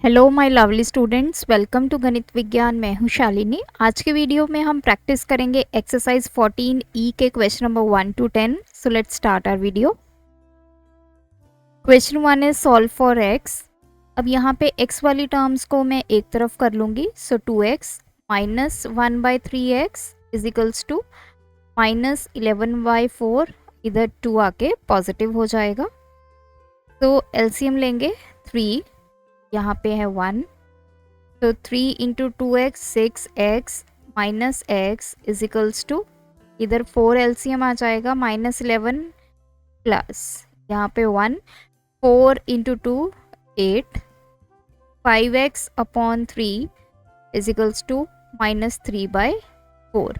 Hello my lovely students, welcome to Ganit Vigyan. मैं हूं शालिनी। आज के वीडियो में हम प्रैक्टिस करेंगे एक्सरसाइज 14 ई के question number 1 to 10। So let's start our video. Question 1 is solve for x. अब यहाँ पे x वाली टर्म्स को मैं एक तरफ कर लूँगी। So 2x minus 1/3x is equals to minus 11/4। इधर 2 आके पॉजिटिव हो जाएगा। तो एलसीएम लेंगे 3, यहाँ पे है 1। तो 3 into 2x 6x minus x is equals to, इधर 4 एलसीएम आ जाएगा, -11 प्लस यहाँ पे 1। 4 into 2 8, 5x upon 3 is equals to -3/4।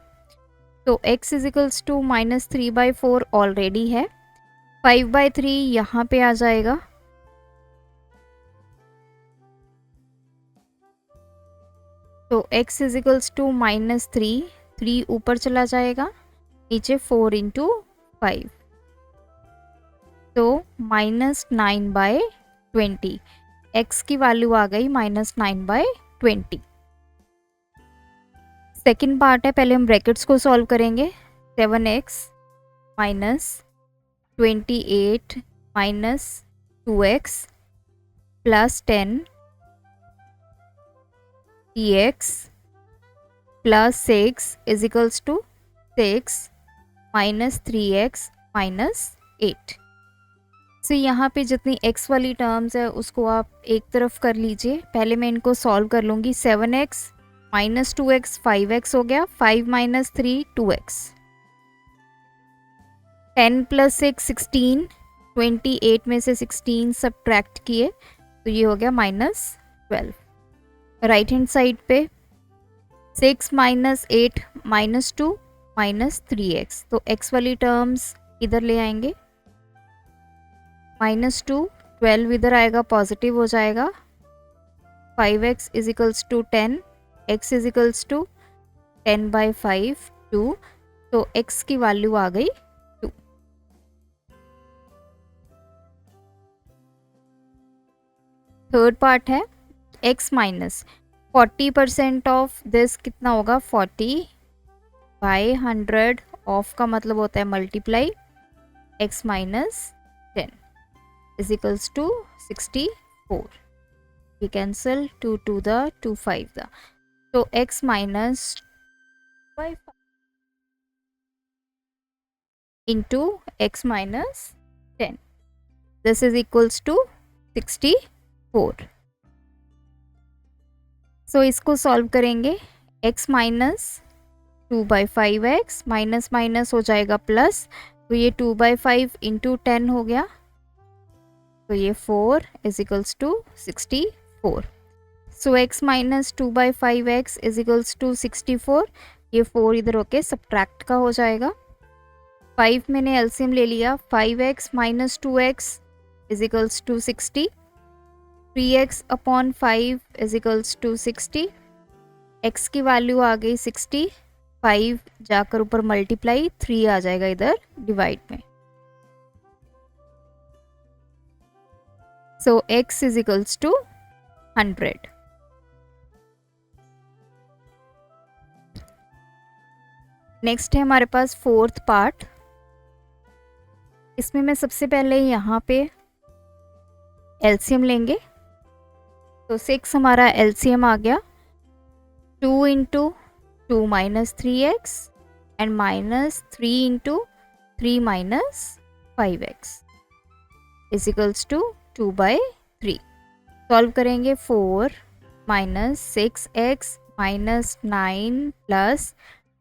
तो x is equals to -3/4 already है। 5/3 यहाँ पे आ जाएगा। तो x इज इक्वल्स टू -3, 3 ऊपर चला जाएगा, नीचे 4 इंटू 5, तो -9/20। x की वैल्यू आ गई -9/20। सेकेंड पार्ट है, पहले हम ब्रैकेट्स को सॉल्व करेंगे। 7x minus 28 minus 2x plus 10 dx plus 6 is equals to 6 minus 3x minus 8। So यहाँ पे जितनी x वाली टर्म्स है उसको आप एक तरफ कर लीजिए। पहले मैं इनको सॉल्व कर लूँगी। 7x माइनस 2x 5x हो गया, 5 माइनस 3 2x, 10 प्लस 6 16, 28 में से 16 सब्ट्रैक्ट किए तो ये हो गया -12। राइट हैंड साइड पे 6 माइनस 8 -2 -3x, तो x वाली टर्म्स इधर ले आएंगे। -2 12 इधर आएगा, पॉजिटिव हो जाएगा। 5x is equals to 10, x is equals to 10/5 2, तो x की वैल्यू आ गई 2। थर्ड पार्ट है x माइनस 40% ऑफ दिस कितना होगा, 40/100। ऑफ का मतलब होता है multiply, x minus 10 is equals to 64। ये कैंसिल, 2 2 द 2 5 द, तो x minus into x minus 10, this is equals to 64। So इसको सॉल्व करेंगे। x minus 2/5x minus minus हो जाएगा प्लस, तो ये 2/5 इंटू 10 हो गया, तो ये 4 is equals to 64। So x minus 2/5x is equals to 64। ये 4 इधर होके सब्ट्रैक्ट का हो जाएगा। 5 मैंने एलसीएम ले लिया, 5x minus 2x is equals to 60, 3x upon 5 is equals to 60। x की वैल्यू आ गई 60, 5 जाकर ऊपर मल्टीप्लाई, 3 आ जाएगा इधर डिवाइड में। So x is equals to 100। Next है हमारे पास फोर्थ पार्ट। इसमें मैं सबसे पहले यहाँ पे एलसीएम लेंगे। तो 6 हमारा एलसीएम आ गया, 2 into 2 minus 3x and minus 3 into 3 minus 5x is equals to 2/3। Solve करेंगे। 4 minus 6x minus 9 plus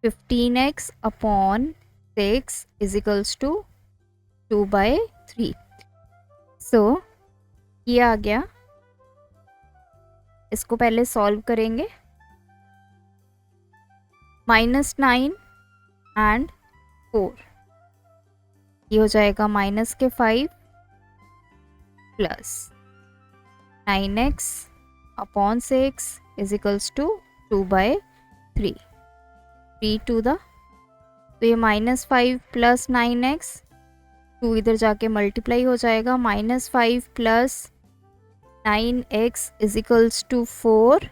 15x upon 6 is equals to 2/3। So ये आ गया, इसको पहले सॉल्व करेंगे। -9 एंड 4, ये हो जाएगा -5 plus 9x upon 6 is equals to 2/3। 3 टू द, तो ये -5 प्लस 9x, 2 इधर जाके मल्टीप्लाई हो जाएगा, -5 plus 9x is equals to 4,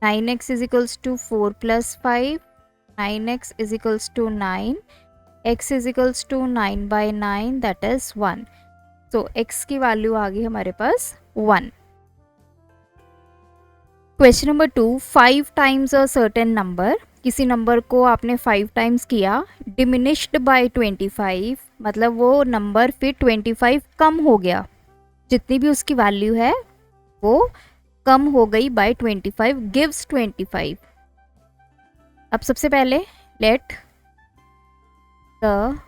9x is equals to 4 plus 5, 9x is equals to 9, x is equals to 9 by 9 that is 1. So x की value आ गई हमारे पास 1. Question number 2, 5 times a certain number. किसी नंबर को आपने 5 टाइम्स किया, डिमिनिश्ड बाय 25, मतलब वो नंबर फिर 25 कम हो गया, जितनी भी उसकी वैल्यू है वो कम हो गई बाय 25, गिव्स 25. अब सबसे पहले let the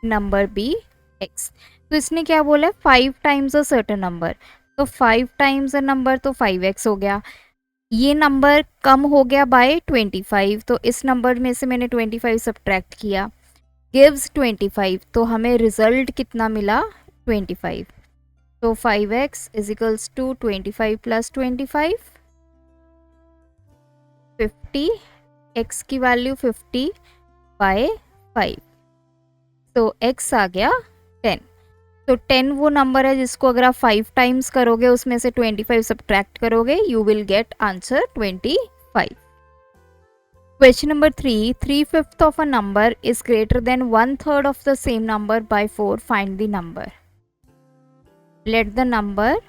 number be x. तो इसने क्या बोला है, 5 टाइम्स अ सर्टेन नंबर. तो 5 टाइम्स अ नंबर तो 5x हो गया. ये नंबर कम हो गया बाय 25, तो इस नंबर में से मैंने 25 सब्ट्रैक्ट किया, गिव्स 25. तो हमें रिजल्ट कितना मिला, 25. तो 5x is equals to 25 plus 25, 50. x की वैल्यू 50 बाय 5, तो x आ गया 10. तो 10 वो नंबर है जिसको अगर आप 5 टाइम्स करोगे, उसमें से 25 सब्ट्रैक्ट करोगे, you will get answer 25. Question number 3, 3/5 of a number is greater than 1/3 of the same number by 4, find the number. Let the number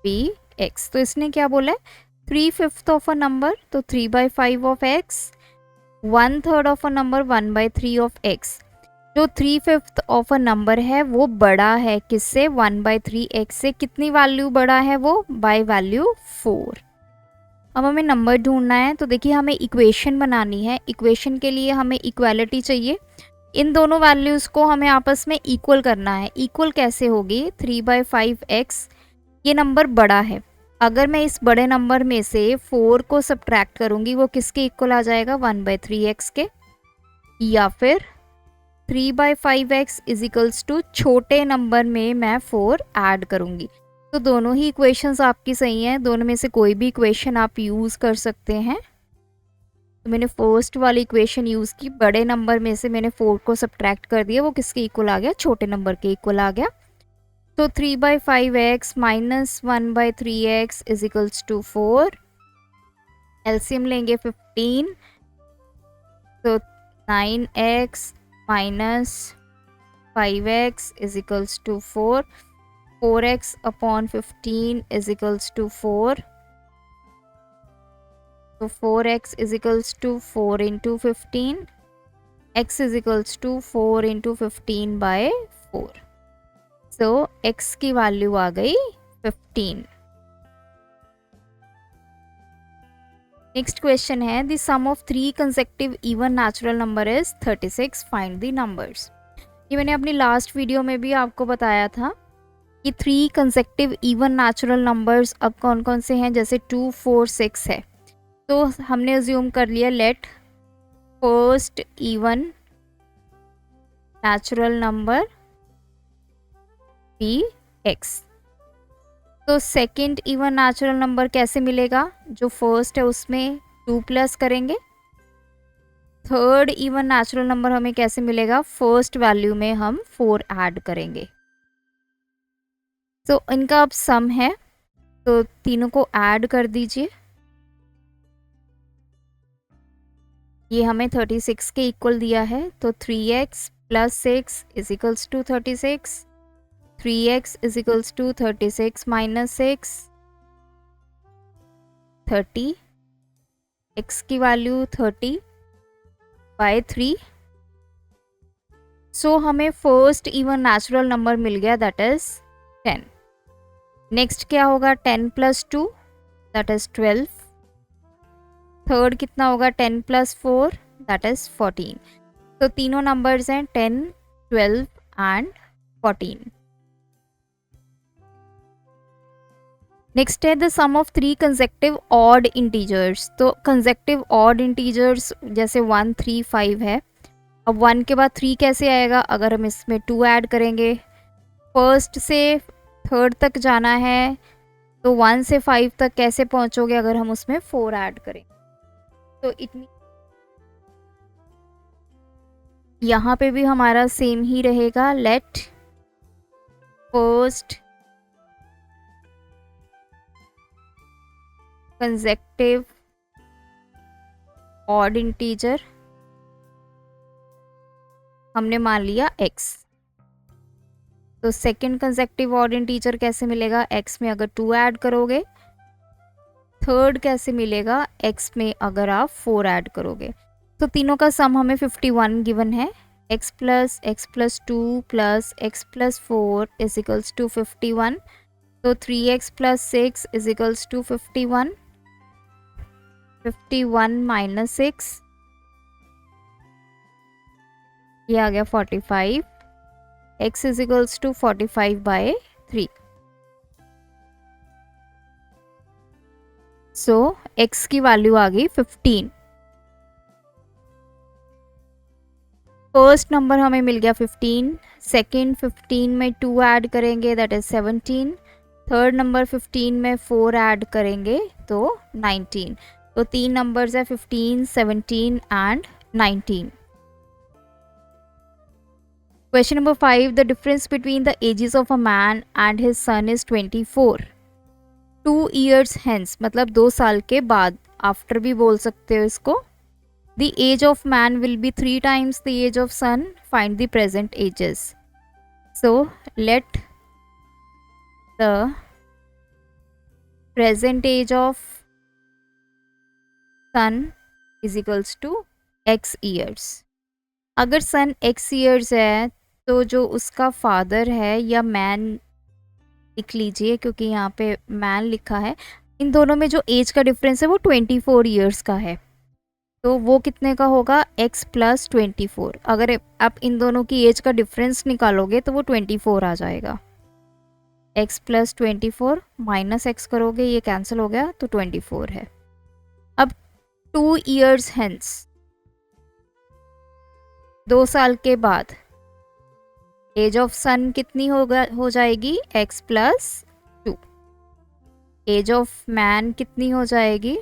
be x. तो इसने क्या बोला है, 3/5 ऑफ अ नंबर तो 3/5 of x, 1/3 of a number 1/3 of x. जो 3/5 of a number है वो बड़ा है किससे, 1/3 x से. कितनी वैल्यू बड़ा है वो, बाय वैल्यू 4. अब हमें नंबर ढूंढना है, तो देखिए हमें इक्वेशन बनानी है. इक्वेशन के लिए हमें इक्वालिटी चाहिए. इन दोनों वैल्यूज़ को हमें आपस में इक्वल करना है. इक्वल कैसे होगी, 3/5x, ये नंबर बड़ा है. अगर मैं इस बड़े नंबर में से 4 को सब्ट्रैक्ट करूँगी, वो किसके इक्वल आ जाएगा, 1/3x के. या फिर 3/5x इज इक्वल्स टू छोटे नंबर में मैं 4 ऐड करूँगी. तो दोनों ही इक्वेशंस आपकी सही हैं, दोनों में से कोई भी इक्वेशन आप यूज़ कर सकते हैं. तो मैंने फर्स्ट वाली इक्वेशन यूज़ की, बड़े नंबर में से मैंने 4 को सब्ट्रैक्ट कर दिया, वो किसके इक्वल आ गया, छोटे नंबर के इक्वल आ गया. तो 3/5x minus 1/3x is equals to 4. LCM लेंगे 15, तो 9x minus 5x is equals to 4. 4x upon 15 is equals to 4. तो 4x is equals to 4 into 15, x is equals to 4 into 15 by 4. So x की value आ गई 15. Next question है, the sum of 3 consecutive even natural number is 36, find the numbers. ये मैंने अपनी last video में भी आपको बताया था कि 3 कंसेक्टिव इवन नेचुरल नंबर्स अब कौन कौन से हैं, जैसे 2, 4, 6 है. तो हमने अज्यूम कर लिया, let first even natural number be x. तो सेकंड इवन नेचुरल नंबर कैसे मिलेगा, जो फर्स्ट है उसमें 2 प्लस करेंगे. थर्ड इवन नेचुरल नंबर हमें कैसे मिलेगा, फर्स्ट वैल्यू में हम 4 ऐड करेंगे. तो इनका अब सम है, तो तीनों को ऐड कर दीजिए. ये हमें 36 के इक्वल दिया है, तो 3x plus 6 is equals to 36. 3x is equals to 36 minus 6, 30. x की वैल्यू 30 बाय 3. सो हमें फर्स्ट इवन नेचुरल नंबर मिल गया, दैट इज 10. नेक्स्ट क्या होगा, 10 प्लस 2 दैट इज 12. थर्ड कितना होगा, 10 प्लस 4 दैट इज 14. तो तीनों नंबर्स हैं 10, 12 एंड 14. नेक्स्ट है the sum of 3 consecutive odd integers. तो कंसेक्टिव ऑड इंटीजर्स जैसे 1, 3, 5 है. अब 1 के बाद 3 कैसे आएगा, अगर हम इसमें 2 ऐड करेंगे. फर्स्ट से थर्ड तक जाना है, तो 1 से 5 तक कैसे पहुंचोगे, अगर हम उसमें 4 ऐड करें. तो इतनी यहाँ पे भी हमारा सेम ही रहेगा, let first consecutive odd integer हमने मान लिया x। तो सेकंड कंसेक्टिव ऑड इंटीजर कैसे मिलेगा, x में अगर 2 ऐड करोगे। थर्ड कैसे मिलेगा, x में अगर आप 4 ऐड करोगे। तो तीनों का सम हमें 51 गिवन है। x plus 2 plus x plus 4 is equals to 51। तो 3x plus 6 is equals to 51। 51 minus 6 ये आ गया 45। x is equals to 45 by 3। So x की वैल्यू आ गई 15। फर्स्ट नंबर हमें मिल गया 15। सेकेंड 15 में 2 ऐड करेंगे दैट इज 17। थर्ड नंबर 15 में 4 ऐड करेंगे तो 19। तो 3 नंबर्स है 15, 17 and 19। Question number 5. The difference between the ages of a man and his son is 24. 2 years hence मतलब 2 साल के बाद, आफ्टर भी बोल सकते हो इसको। The age of man will be 3 times the age of son. Find the present ages. So let the present age of son is equals to x years. अगर सन x years है तो जो उसका फादर है या मैन लिख लीजिए क्योंकि यहाँ पे मैन लिखा है, इन दोनों में जो एज का डिफरेंस है वो 24 ईयर्स का है। तो वो कितने का होगा, x प्लस 24। अगर आप इन दोनों की एज का डिफरेंस निकालोगे तो वो 24 आ जाएगा। x प्लस 24 माइनस x करोगे ये कैंसिल हो गया तो 24 है। अब 2 years hence 2 साल के बाद एज ऑफ सन कितनी हो जाएगी, x plus 2। Age of man कितनी हो जाएगी,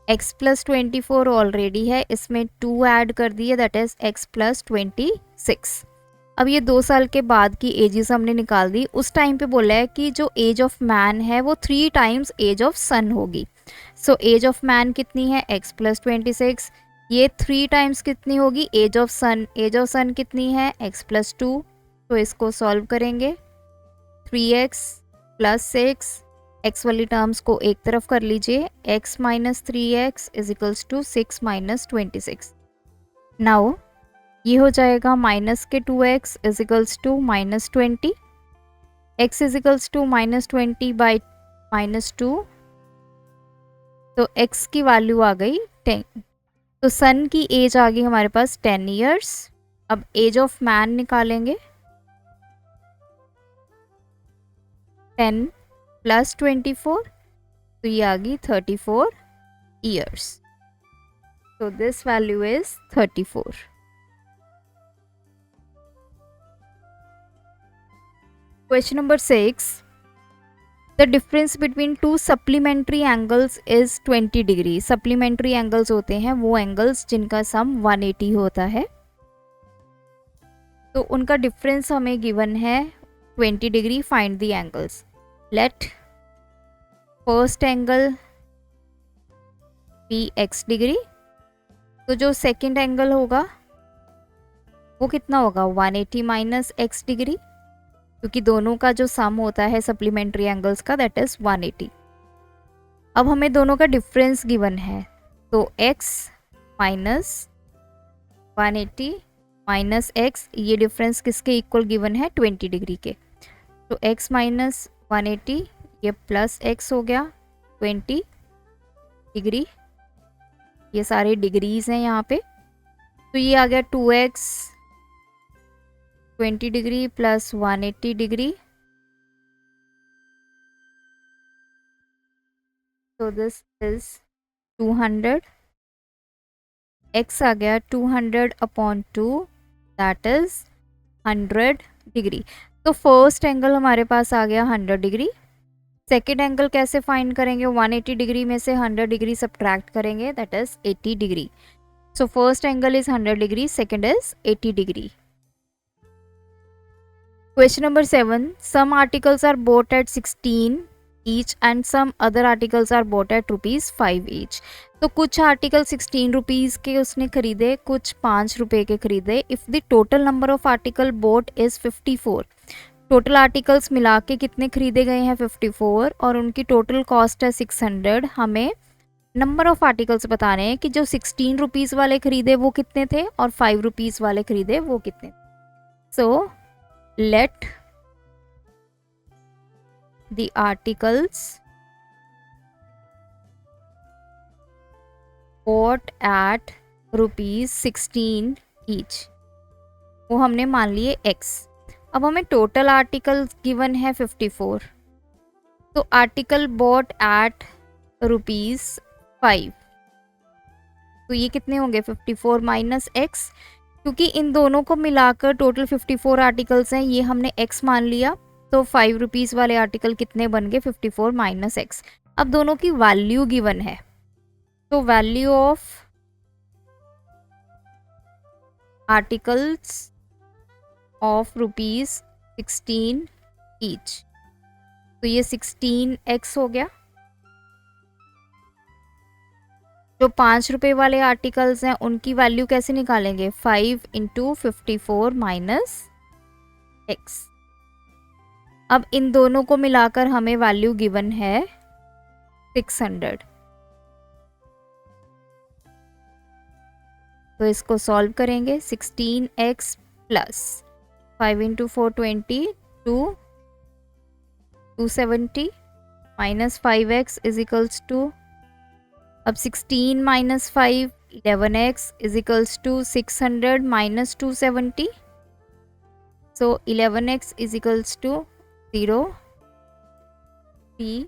x प्लस 24 ऑलरेडी है, इसमें 2 ऐड कर दिए दैट इज x प्लस 26। अब ये 2 साल के बाद की एजेस हमने निकाल दी। उस टाइम पे बोला है कि जो एज ऑफ मैन है वो 3 टाइम्स एज ऑफ सन होगी। सो एज ऑफ मैन कितनी है, x प्लस 26। ये 3 टाइम्स कितनी होगी, age of son. Age of son कितनी है, x प्लस 2। तो इसको सॉल्व करेंगे। 3x प्लस 6, x वाली टर्म्स को एक तरफ कर लीजिए। x minus 3x is equals to 6 minus 26। Now ये हो जाएगा माइनस के 2x is equals to minus 20। x is equals to minus 20 by minus 2। तो x की वैल्यू आ गई 10। तो सन की एज आ गई हमारे पास 10 ईयर्स। अब एज ऑफ मैन निकालेंगे। 10 प्लस 24 तो ये आ गई 34 ईयर्स। तो this value is 34। Question number 6. The difference between two supplementary angles is 20 degree. Supplementary angles होते हैं वो एंगल्स जिनका सम 180 होता है। तो उनका डिफरेंस हमें गिवन है 20 degree. Find the angles. Let first angle be x degree. तो जो सेकंड एंगल होगा वो कितना होगा, 180 माइनस x डिग्री, क्योंकि दोनों का जो सम होता है सप्लीमेंट्री एंगल्स का दैट इज 180। अब हमें दोनों का डिफरेंस गिवन है तो x माइनस 180 माइनस x, ये डिफरेंस किसके इक्वल गिवन है, 20 डिग्री के। तो x माइनस 180 ये प्लस x हो गया 20 डिग्री। ये सारे डिग्रीज हैं यहाँ पे। तो ये आ गया 2x 20 डिग्री प्लस 180 डिग्री। तो दिस इज 200। x आ गया 200 अपॉन 2 दैट इज 100 डिग्री। तो फर्स्ट एंगल हमारे पास आ गया 100 डिग्री। सेकेंड एंगल कैसे फाइंड करेंगे, 180 डिग्री में से 100 डिग्री सब्ट्रैक्ट करेंगे that is 80 degree. So first angle is 100 degree, second is 80 degree. Question number 7. Some articles are bought at 16 each and some other articles are bought at ₹5 each. तो कुछ article 16 rupees के उसने खरीदे, कुछ 5 रुपये के खरीदे. If the total number of article boat is 54, total articles मिला के कितने खरीदे गए हैं 54 और उनकी टोटल कॉस्ट है 600. हमें नंबर ऑफ आर्टिकल्स बताने हैं कि जो 16 रुपीज़ वाले खरीदे वो कितने थे और 5 रुपीज़ वाले खरीदे वो कितने. So let the articles bought at ₹16 each, वो हमने मान लिए x. अब हमें टोटल आर्टिकल गिवन है 54, तो आर्टिकल बॉट एट ₹5, तो ये कितने होंगे 54 माइनस x, क्योंकि इन दोनों को मिलाकर टोटल 54 आर्टिकल्स हैं, ये हमने x मान लिया. तो 5 रुपीज़ वाले आर्टिकल कितने बन गए 54 माइनस x. अब दोनों की वैल्यू गिवन है, तो value of articles of ₹16 each, तो ये 16x हो गया. जो 5 रुपये वाले आर्टिकल्स हैं उनकी वैल्यू कैसे निकालेंगे 5 × 54 माइनस x. अब इन दोनों को मिलाकर हमें वैल्यू गिवन है 600. तो इसको सॉल्व करेंगे. 16x plus 5 × 4 20 270 minus 5x is equals to, अब 16 minus 5 11x is equals to 600 minus 270. So 11x is equals to 0, 3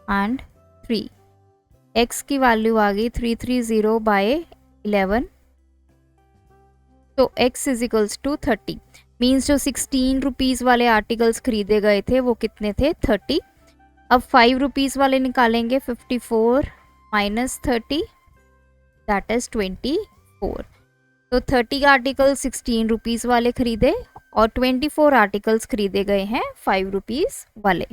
and 3. x की वैल्यू आ गई 330/11, तो x is equals to 30. Means जो 16 रुपीज़ वाले आर्टिकल्स खरीदे गए थे वो कितने थे 30. अब 5 रुपीज़ वाले निकालेंगे 54 माइनस 30, दैट इज 24. तो 30 आर्टिकल 16 रुपीज़ वाले खरीदे और 24 आर्टिकल्स खरीदे गए हैं 5 रुपीज़ वाले.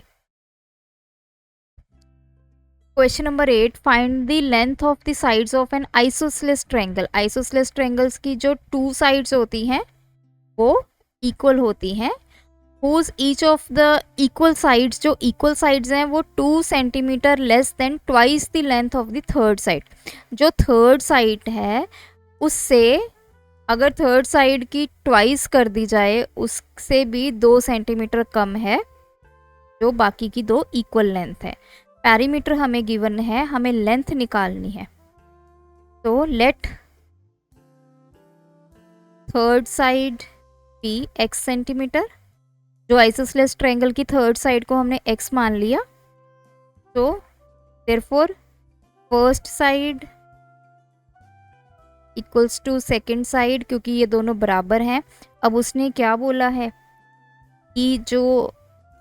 Question number 8, find the length of the sides of N isosceles triangle. Isosceles triangles की जो 2 साइड्स होती हैं वो इक्वल होती हैं. Whose each of the equal sides, जो इक्वल साइड्स हैं वो 2 centimetre less than twice the length of the third side. जो थर्ड साइड है उससे अगर थर्ड साइड की ट्वाइस कर दी जाए उससे भी 2 सेंटीमीटर कम है, जो बाकी की 2 इक्वल लेंथ है. पेरीमीटर हमें गिवन है, हमें लेंथ निकालनी है. तो let third side be x centimetre. जो आइसोसेलेस ट्रायंगल की थर्ड साइड को हमने x मान लिया, तो therefore first side equals to second side, क्योंकि ये दोनों बराबर हैं. अब उसने क्या बोला है कि जो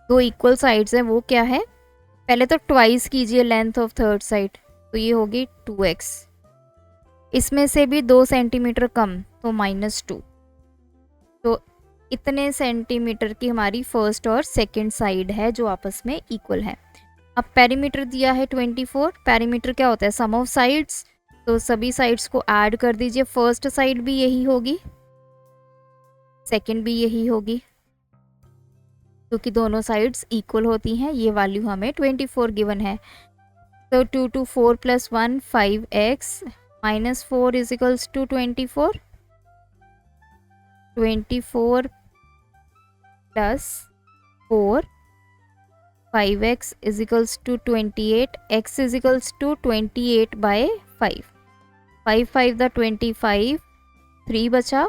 2 इक्वल साइड्स हैं वो क्या है, पहले तो ट्वाइस कीजिए लेंथ ऑफ थर्ड साइड, तो ये होगी 2x. इसमें से भी 2 सेंटीमीटर कम, तो -2. तो इतने सेंटीमीटर की हमारी फर्स्ट और सेकेंड साइड है जो आपस में इक्वल है. अब पेरीमीटर दिया है 24. पेरीमीटर क्या होता है सम ऑफ साइड्स, तो सभी साइड्स को ऐड कर दीजिए. फर्स्ट साइड भी यही होगी, सेकंड भी यही होगी, क्योंकि दोनों साइड्स इक्वल होती हैं. ये वैल्यू हमें 24 गिवन है. तो 2 to 4 + 1 5x - 4 is equals to 24. 24 + 4 5x is equals to 28. x is equals to 28/5. 5 5 द 25, 3 बचा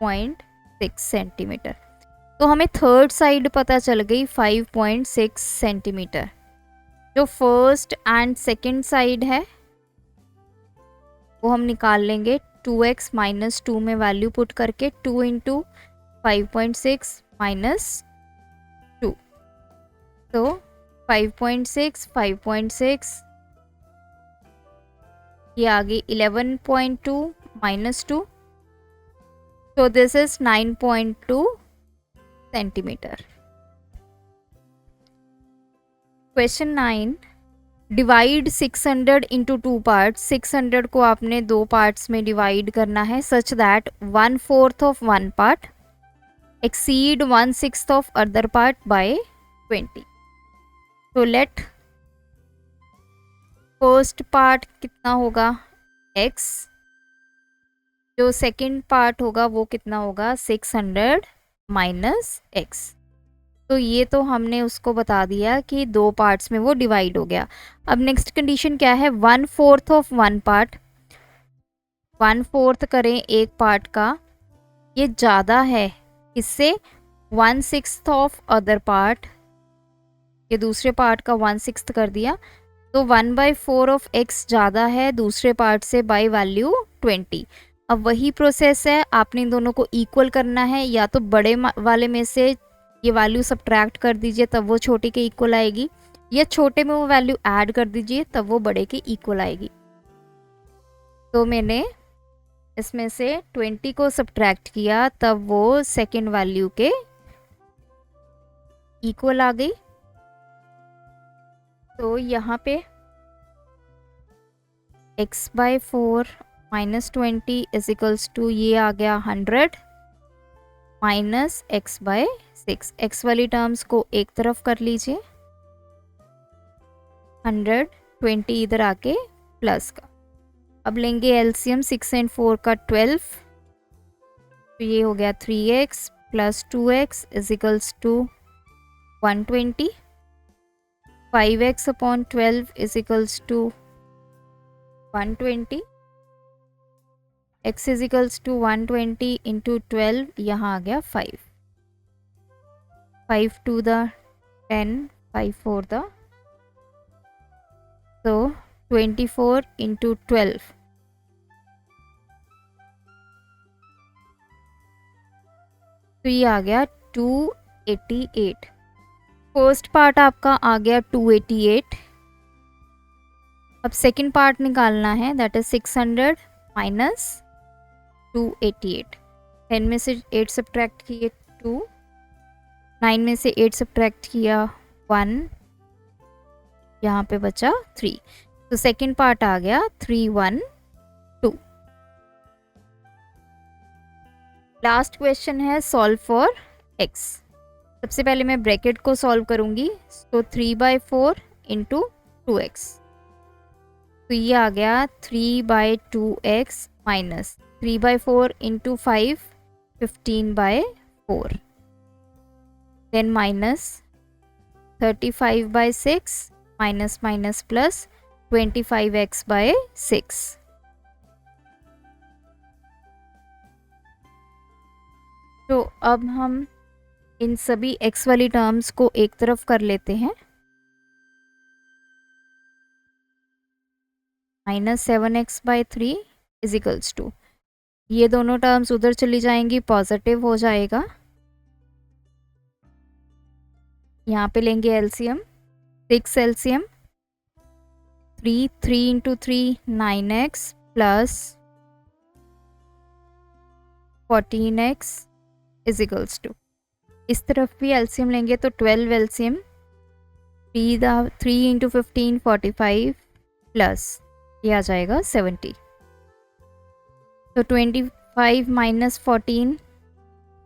0.6 सेंटीमीटर. तो हमें थर्ड साइड पता चल गई 5.6 सेंटीमीटर. जो फर्स्ट एंड सेकंड साइड है वो हम निकाल लेंगे 2x - 2 में वैल्यू पुट करके. 2 × 5.6 - 2, तो 5.6 5.6 ये आ गई 11.2 - 2, so this is 9.2 centimetre. Question 9, divide 600 into 2 parts. 600 को आपने 2 पार्ट्स में डिवाइड करना है such that 1/4 of one part exceed 1/6 of other part by 20। तो लेट फर्स्ट पार्ट कितना होगा x, जो सेकंड पार्ट होगा वो कितना होगा 600 माइनस x। तो ये तो हमने उसको बता दिया कि 2 पार्ट्स में वो डिवाइड हो गया। अब नेक्स्ट कंडीशन क्या है, 1/4 ऑफ वन पार्ट, 1/4 करें एक पार्ट का, ये ज़्यादा है इससे 1/6 ऑफ अदर पार्ट, ये दूसरे पार्ट का 1/6 कर दिया, तो 1/4 ऑफ x ज़्यादा है दूसरे पार्ट से बाय वैल्यू 20। अब वही प्रोसेस है, आपने इन दोनों को इक्वल करना है, या तो बड़े वाले में से ये वैल्यू सब्ट्रैक्ट कर दीजिए तब वो छोटे के इक्वल आएगी, या छोटे में वो वैल्यू ऐड कर दीजिए तब वो बड़े के इक्वल आएगी। तो मैंने इसमें से 20 को सब्ट्रैक्ट किया तब वो सेकेंड वैल्यू के इक्वल आ गई। तो यहाँ पे x/4 minus 20 is equals to ये आ गया 100 माइनस x/6। x वाली टर्म्स को एक तरफ कर लीजिए, 100, 20 इधर आके प्लस का। अब लेंगे एलसीएम, 6 और 4 का 12, तो ये हो गया 3x plus 2x is equals to 120। 5x upon 12 is equals to 120। x is equals to 120 into 12, यहाँ आ गया 5। 5 2 द 10, 5 4 द, तो 24 इंटू 12, तो ये आ गया 288। फर्स्ट पार्ट आपका आ गया 288। अब सेकंड पार्ट निकालना है, दैट इज 600 माइनस 288। 10 में से 8 सब्ट्रैक्ट किए 2, 9 में से 8 सब्ट्रैक्ट किया 1, यहाँ पे बचा 3। तो सेकंड पार्ट आ गया 312। लास्ट क्वेश्चन है सॉल्व फॉर x। सबसे पहले मैं ब्रैकेट को सॉल्व करूंगी, तो 3/4 इंटू 2x, तो ये आ गया 3/2x minus 3/4 into 5, 15/4, then minus 35/6 minus minus plus 25x/6। तो अब हम इन सभी x वाली टर्म्स को एक तरफ कर लेते हैं, -7x/3 इज इक्वल्स टू, ये दोनों टर्म्स उधर चली जाएंगी, पॉजिटिव हो जाएगा। यहाँ पे लेंगे LCM, 6 LCM, 3 into 3 9x plus 14x is equals to, इस तरफ भी एलसीएम लेंगे तो 12 एलसीएम, 3 इंटू 15 45 प्लस ये आ जाएगा 70। तो 25 minus 14,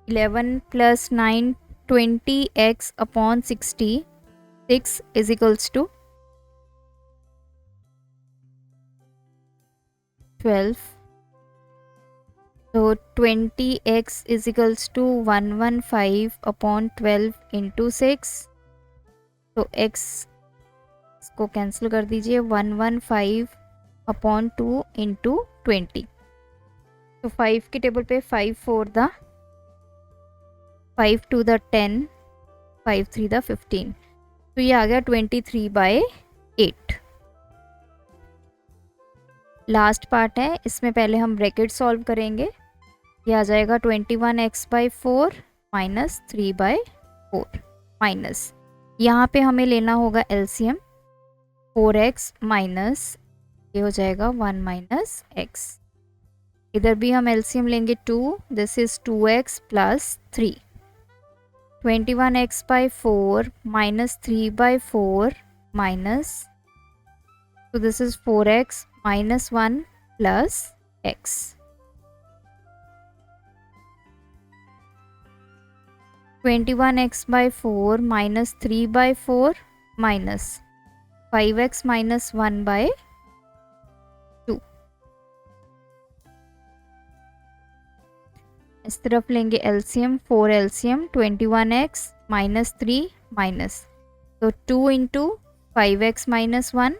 11 plus 9 20x upon 66 is equals to 12। तो 20x is equals to 115 upon 12 into 6, तो x को कैंसिल कर दीजिए, 115 अपॉन 2 इंटू 20। तो 5 के टेबल पे 5 4 द 5 2 द 10, 5 3 द 15, तो ये आ गया 23/8। लास्ट पार्ट है, इसमें पहले हम ब्रैकेट सॉल्व करेंगे, ये आ जाएगा 21x/4 माइनस 3/4 माइनस, यहाँ पे हमें लेना होगा एलसीएम, 4x माइनस ये हो जाएगा 1 माइनस x, इधर भी हम एलसीएम लेंगे 2, this is 2x plus 3, 21x/4 minus 3/4 minus, so this is 4x minus 1 plus x. 21x by 4 minus 3 by 4 minus 5x minus 1 by 2. इस तरफ लेंगे LCM, 4 LCM, 21x minus 3 minus, तो 2 into 5x minus 1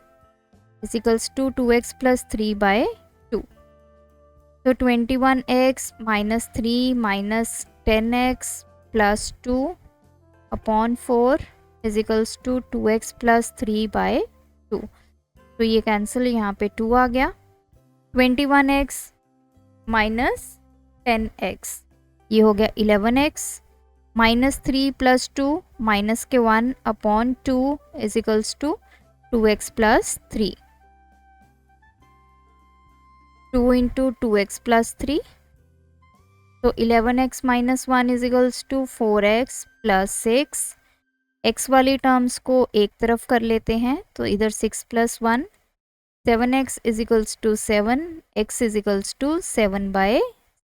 इजिकल्स to 2x plus 3 by 2. तो 21x minus 3 minus 10x plus 2 upon 4 is equals to 2x plus 3 by 2. तो ये cancel, यहाँ पे 2 आ गया. 21x माइनस 10x, ये हो गया 11x, माइनस 3 प्लस 2 माइनस के 1 upon 2 equals to 2x plus 3. 2 into 2x plus 3, तो 11x minus 1 इजिकल्स to 4x plus 6. x वाली टर्म्स को एक तरफ कर लेते हैं, तो इधर 6 plus 1, 7x equals to 7, x equals to 7 by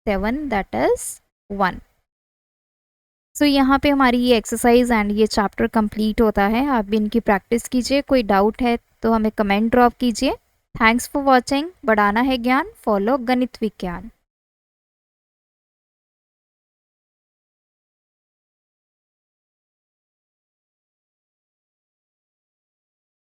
7 that is 1. So यहाँ पे हमारी ये एक्सरसाइज एंड ये चैप्टर कंप्लीट होता है. आप भी इनकी प्रैक्टिस कीजिए. कोई डाउट है तो हमें कमेंट ड्रॉप कीजिए. Thanks for watching. बढ़ाना है ज्ञान, फॉलो गणित विज्ञान.